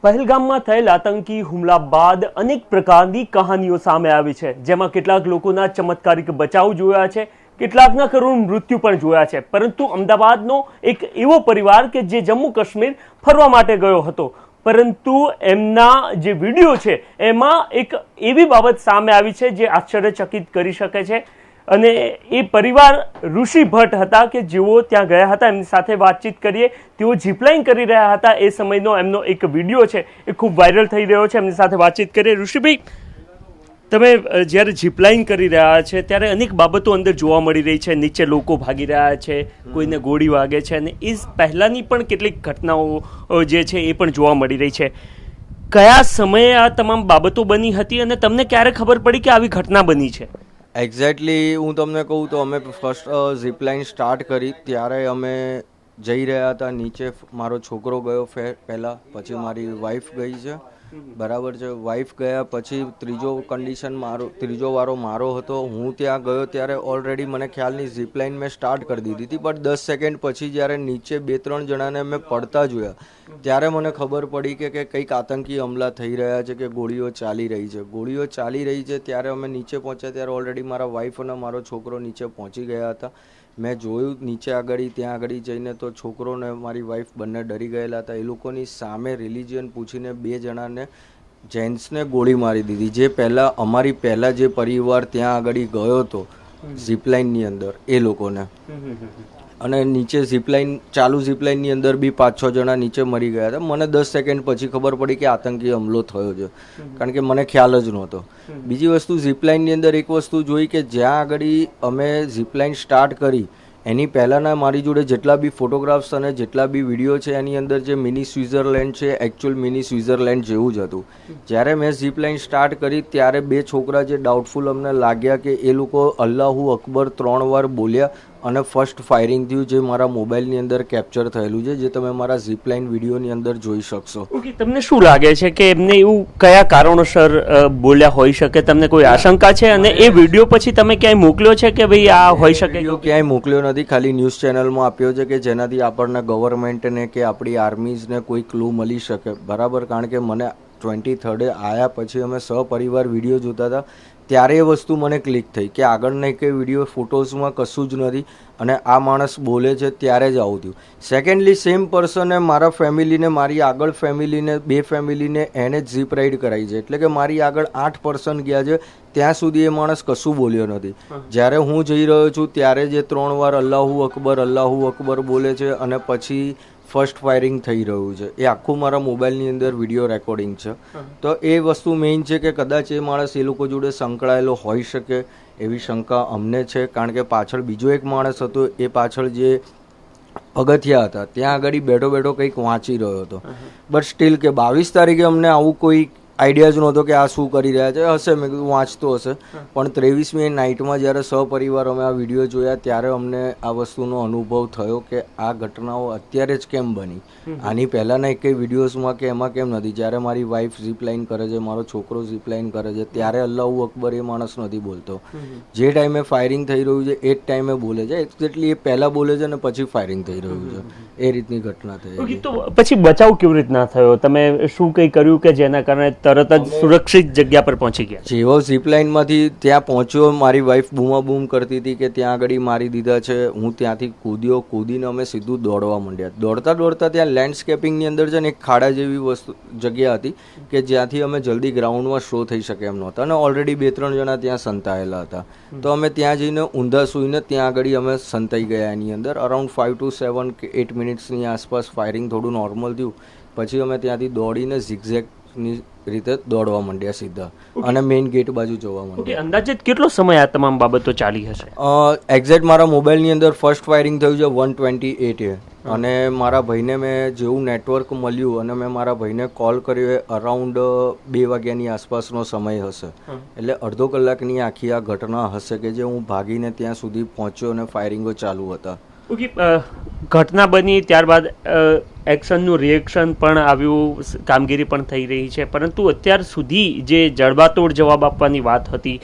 પહેલગામમાં થયેલ આતંકી હુમલા બાદ અનેક પ્રકારની કહાનીઓ સામે આવી છે, જેમાં કેટલાક લોકોના ચમત્કારિક બચાવ જોયા છે, કેટલાકના કરુણ મૃત્યુ પણ જોયા છે. પરંતુ અમદાવાદનો એક એવો પરિવાર કે જે જમ્મુ કાશ્મીર ફરવા માટે ગયો હતો, પરંતુ એમના જે વિડીયો છે એમાં એક એવી બાબત સામે આવી છે જે આશ્ચર્યચકિત કરી શકે છે. અને એ પરિવાર ઋષિ ભટ્ટ હતા કે જેઓ ત્યાં ગયા હતા. એમની સાથે વાતચીત કરીએ. તેઓ ઝીપલાઇન કરી રહ્યા હતા એ સમયનો એમનો એક વિડીયો છે, એ ખૂબ વાયરલ થઈ રહ્યો છે. એમની સાથે વાતચીત કરીએ. ઋષિભાઈ, તમે જ્યારે ઝીપલાઇન કરી રહ્યા છે ત્યારે અનેક બાબતો અંદર જોવા મળી રહી છે. નીચે લોકો ભાગી રહ્યા છે, કોઈને ગોળી વાગે છે, અને એ પહેલાંની પણ કેટલીક ઘટનાઓ જે છે એ પણ જોવા મળી રહી છે. કયા સમયે આ તમામ બાબતો બની હતી અને તમને ક્યારે ખબર પડી કે આવી ઘટના બની છે? એક્ઝેક્ટલી હું તમને કહું તો અમે ફર્સ્ટ ઝીપલાઇન સ્ટાર્ટ કરી ત્યારે અમે જઈ રહ્યા હતા નીચે. મારો છોકરો ગયો પહેલાં, પછી મારી વાઈફ ગઈ છે, બરાબર છે. વાઈફ ગયા પછી ત્રીજો વારો મારો હતો. હું ત્યાં ગયો ત્યારે ઓલરેડી મને ખ્યાલની ઝીપલાઇન મેં સ્ટાર્ટ કરી દીધી હતી, બટ 10 સેકન્ડ પછી જ્યારે નીચે 2-3 જણાને મેં પડતા જોયા ત્યારે મને ખબર પડી કે કંઈક આતંકી હુમલા થઈ રહ્યા છે, કે ગોળીઓ ચાલી રહી છે. ત્યારે અમે નીચે પહોંચ્યા ત્યારે ઓલરેડી મારા વાઈફ અને મારો છોકરો નીચે પહોંચી ગયા હતા. મેં જોયું નીચે ત્યાં આગળ જઈને તો છોકરો ને મારી વાઈફ બંને ડરી ગયેલા હતા. એ લોકોની સામે રિલિજિયન પૂછીને 2 જણાને જેન્ટ્સને ગોળી મારી દીધી. જે પહેલાં જે પરિવાર ત્યાં આગળ ગયો હતો ઝીપલાઇનની અંદર, એ લોકોને. અને નીચે ચાલુ ઝીપલાઇનની અંદર બી 5-6 જણા નીચે મરી ગયા હતા. મને 10 સેકન્ડ પછી ખબર પડી કે આતંકી હુમલો થયો છે, કારણ કે મને ખ્યાલ જ નહોતો. બીજી વસ્તુ, ઝીપલાઇનની અંદર એક વસ્તુ જોઈ કે જ્યાં આગળ અમે ઝીપલાઇન સ્ટાર્ટ કરી એની પહેલાંના મારી જોડે જેટલા બી ફોટોગ્રાફ્સ અને જેટલા બી વિડીયો છે એની અંદર જે મિની સ્વિટ્ઝરલેન્ડ છે, એકચ્યુઅલ મિની સ્વિટ્ઝરલેન્ડ જેવું જ હતું. જ્યારે મેં ઝીપલાઇન સ્ટાર્ટ કરી ત્યારે 2 છોકરા જે ડાઉટફુલ અમને લાગ્યા કે એ લોકો અલ્લાહુ અકબર 3 વાર બોલ્યા અને ફર્સ્ટ ફાયરિંગ થયું, જે મારા મોબાઈલની અંદર કેપ્ચર થયેલું છે, જે તમે મારા ઝીપલાઇન વિડીયોની અંદર જોઈ શકશો. ઓકે, તમને શું લાગે છે કે એમને એવું કયા કારણોસર બોલ્યા હોઈ શકે? તમને કોઈ આશંકા છે? અને એ વિડીયો પછી તમે ક્યાંય મોકલ્યો છે કે ભાઈ આ હોઈ શકે? ક્યાંય મોકલ્યો નથી, ખાલી ન્યૂઝ ચેનલમાં આપ્યો છે કે જેનાથી આપણને ગવર્મેન્ટને કે આપણી આર્મીઝને કોઈ ક્લુ મળી શકે, બરાબર. કારણ કે મને 23rd આવ્યા પછી અમે સહપરિવાર વિડીયો જોતા હતા ત્યારે એ વસ્તુ મને ક્લિક થઈ કે આગળના કંઈ વિડીયો ફોટોઝમાં કશું જ નથી અને આ માણસ બોલે છે ત્યારે જ આવું થયું. સેકન્ડલી, સેમ પર્સને મારા ફેમિલીને, મારી આગળ ફેમિલીને, 2 ફેમિલીને એને જ ઝીપ રાઈડ કરાવી છે. એટલે કે મારી આગળ 8 પર્સન ગયા છે, ત્યાં સુધી એ માણસ કશું બોલ્યો નથી. જ્યારે હું જઈ રહ્યો છું ત્યારે જે 3 વાર અલ્લાહુ અકબર બોલે છે અને પછી ફર્સ્ટ ફાયરિંગ થઈ રહ્યું છે. એ આખું મારા મોબાઈલની અંદર વિડીયો રેકોર્ડિંગ છે. તો એ વસ્તુ મેઇન છે કે કદાચ એ માણસ એ લોકો જોડે સંકળાયેલો હોઈ શકે એવી શંકા અમને છે. કારણ કે પાછળ બીજો એક માણસ હતો, એ પાછળ જે પગથિયા હતા ત્યાં આગળ બેઠો કંઈક વાંચી રહ્યો હતો. બટ સ્ટીલ કે 22 તારીખે અમને આવું કોઈ આઈડિયા જ નહોતો કે આ શું કરી રહ્યા છે. હશે, મેં કીધું વાંચતો હશે. પણ 23મી નાઇટમાં જ્યારે સહપરિવાર અમે આ વિડીયો જોયા ત્યારે અમને આ વસ્તુનો અનુભવ થયો કે આ ઘટનાઓ અત્યારે જ કેમ બની. આની પહેલાંના એક વિડીયોઝમાં કે એમાં કેમ નથી. જ્યારે મારી વાઈફ ઝીપલાઇન કરે છે, મારો છોકરો ઝીપલાઇન કરે છે, ત્યારે અલ્લાહુ અકબર એ માણસ નથી બોલતો. જે ટાઈમે ફાયરિંગ થઈ રહ્યું છે એ જ ટાઈમે બોલે છે. એક્ઝેક્ટલી એ પહેલાં બોલે છે અને પછી ફાયરિંગ થઈ રહ્યું છે. એ રીતની ઘટના થઈ. તો પછી બચાવ કેવી રીતના થયો? તમે શું કંઈ કર્યું કે જેના કારણે તરત જ સુરક્ષિત જગ્યા પર પહોંચી ગયા? જેવો ઝીપલાઇનમાંથી ત્યાં પહોંચ્યો, મારી વાઈફ બૂમાબૂમ કરતી હતી કે ત્યાં આગળ મારી દીધા છે. હું ત્યાંથી કૂદીને અમે સીધું દોડવા માંડ્યા. દોડતા ત્યાં લેન્ડસ્કેપિંગની અંદર છે ને એક ખાડા જેવી જગ્યા હતી કે જ્યાંથી અમે જલ્દી ગ્રાઉન્ડમાં શો થઈ શકે એમ નહોતા. અને ઓલરેડી 2-3 જણા ત્યાં સંતાયેલા હતા. તો અમે ત્યાં જઈને ઊંધા સૂઈને ત્યાં આગળ અમે સંતાઈ ગયા. એની અંદર અરાઉન્ડ 5 to 7 કે 8 મિનિટ્સની આસપાસ ફાયરિંગ થોડું નોર્મલ થયું. પછી અમે ત્યાંથી દોડીને ઝિગઝેગની રીતે દોડવા માંડ્યા સીધા અને મેઇન ગેટ બાજુ જવા માંડ્યા. અંદાજિત કેટલો સમય આ તમામ બાબતો ચાલી હશે? એક્ઝેક્ટ મારા મોબાઈલની અંદર ફર્સ્ટ ફાયરિંગ થયું છે 1:28 અને મારા ભાઈને મેં જેવું નેટવર્ક મળ્યું અને મેં મારા ભાઈને કોલ કર્યો એ અરાઉન્ડ 2 વાગ્યાની આસપાસનો સમય હશે. એટલે અડધો કલાકની આખી આ ઘટના હશે કે જે હું ભાગીને ત્યાં સુધી પહોંચ્યો અને ફાયરિંગો ચાલુ હતા. ઓકે, ઘટના બની ત્યારબાદ એક્શનનું રિએક્શન પણ આવ્યું, કામગીરી પણ થઈ રહી છે, પરંતુ અત્યાર સુધી જે જડબાતોડ જવાબ આપવાની વાત હતી,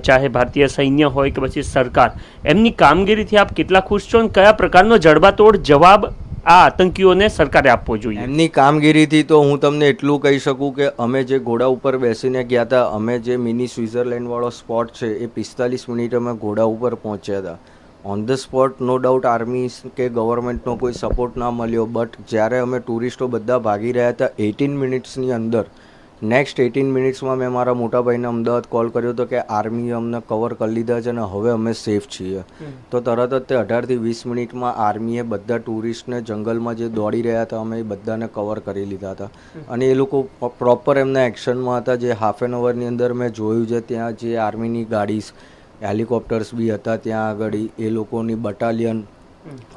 ચાહે ભારતીય સૈન્ય હોય કે પછી સરકાર, એમની કામગીરીથી આપ કેટલા ખુશ છો અને કયા પ્રકારનો જડબાતોડ જવાબ આ આતંકીઓને સરકારે આપવો જોઈએ? એમની કામગીરીથી તો હું તમને એટલું કહી શકું કે અમે જે ઘોડા ઉપર બેસીને ગયા હતા, અમે જે મિની સ્વિટ્ઝરલેન્ડ વાળો સ્પોટ છે એ 45 મિનિટ અમે ઘોડા ઉપર પહોંચ્યા હતા. On the spot no doubt army કે ગવર્મેન્ટનો કોઈ સપોર્ટ ના મળ્યો, બટ જ્યારે અમે ટુરિસ્ટો બધા ભાગી રહ્યા હતા 18 મિનિટ્સની અંદર, નેક્સ્ટ 18 મિનિટ્સમાં મેં મારા મોટા ભાઈને અમદાવાદ કોલ કર્યો હતો કે આર્મીએ અમને કવર કરી લીધા છે અને હવે અમે સેફ છીએ. તો તરત જ તે 18 થી 20 મિનિટમાં આર્મીએ બધા ટુરિસ્ટને જંગલમાં જે દોડી રહ્યા હતા અમે એ બધાને કવર કરી લીધા હતા. અને એ લોકો પ્રોપર એમના એક્શનમાં હતા. જે હાફ એન અવરની અંદર મેં જોયું છે ત્યાં જે આર્મીની ગાડી, હેલિકોપ્ટર્સ બી હતા ત્યાં આગળ, એ લોકોની બટાલિયન,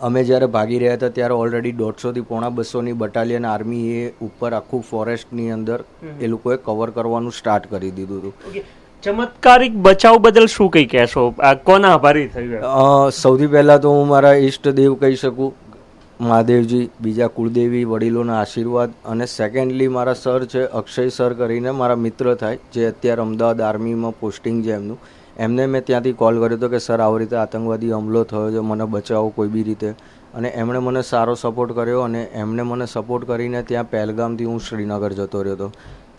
અમે જ્યારે ભાગી રહ્યા હતા ત્યારે ઓલરેડી 150 થી પોણા 200ની બટાલિયન આર્મી એ ઉપર આખું ફોરેસ્ટની અંદર એ લોકોએ કવર કરવાનું સ્ટાર્ટ કરી દીધું હતું. ચમત્કારિક બચાવ બદલ શું કંઈ કહેશો? આ કોના આભારી થયું? સૌથી પહેલાં તો હું મારા ઈષ્ટદેવ કહી શકું, મહાદેવજી, બીજા કુળદેવી વડીલોના આશીર્વાદ, અને સેકન્ડલી મારા સર છે અક્ષય સર કરીને મારા મિત્ર થાય, જે અત્યારે અમદાવાદ આર્મીમાં પોસ્ટિંગ છે એમનું. એમને મેં ત્યાંથી કોલ કર્યો હતો કે સર આવી રીતે આતંકવાદી હુમલો થયો છે, મને બચાવો કોઈ બી રીતે. અને એમણે મને સારો સપોર્ટ કર્યો અને એમણે મને સપોર્ટ કરીને ત્યાં પહેલગામથી હું શ્રીનગર જતો રહ્યો હતો.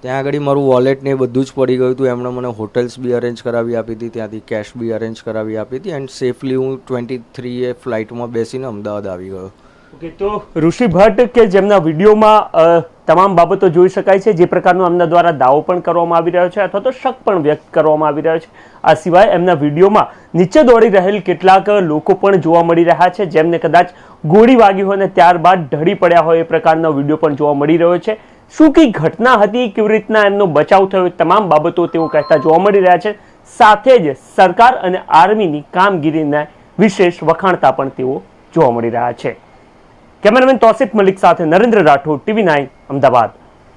ત્યાં આગળ મારું વોલેટ ને એ બધું જ પડી ગયું હતું. એમણે મને હોટલ્સ બી અરેન્જ કરાવી આપી હતી, ત્યાંથી કેશ બી અરેન્જ કરાવી આપી હતી, એન્ડ સેફલી હું 23 ફ્લાઇટમાં બેસીને અમદાવાદ આવી ગયો. ઓકે, તો ઋષિ ભટ્ટ કે જેમના વિડીયોમાં તમામ બાબતો જોઈ શકાય છે, જે પ્રકારનો એમના દ્વારા દાવો પણ કરવામાં આવી રહ્યો છે અથવા તો શક પણ વ્યક્ત કરવામાં આવી રહ્યો છે. આ સિવાય એમના વિડીયોમાં નીચે દોડી રહેલ કેટલાક લોકો પણ જોવા મળી રહ્યા છે, જેમને કદાચ ગોળી વાગી હોય અને ત્યારબાદ ઢળી પડ્યા હોય એ પ્રકારનો વિડીયો પણ જોવા મળી રહ્યો છે. શું કઈ ઘટના હતી, કેવી રીતના એમનો બચાવ થયો, તમામ બાબતો તેઓ કહેતા જોવા મળી રહ્યા છે. સાથે જ સરકાર અને આર્મીની કામગીરીને વિશેષ વખાણતા પણ તેઓ જોવા મળી રહ્યા છે. કેમેરામેન તૌસિફ મલિક સાથે નરેન્દ્ર રાઠોડ, TV9 અમદાવાદ.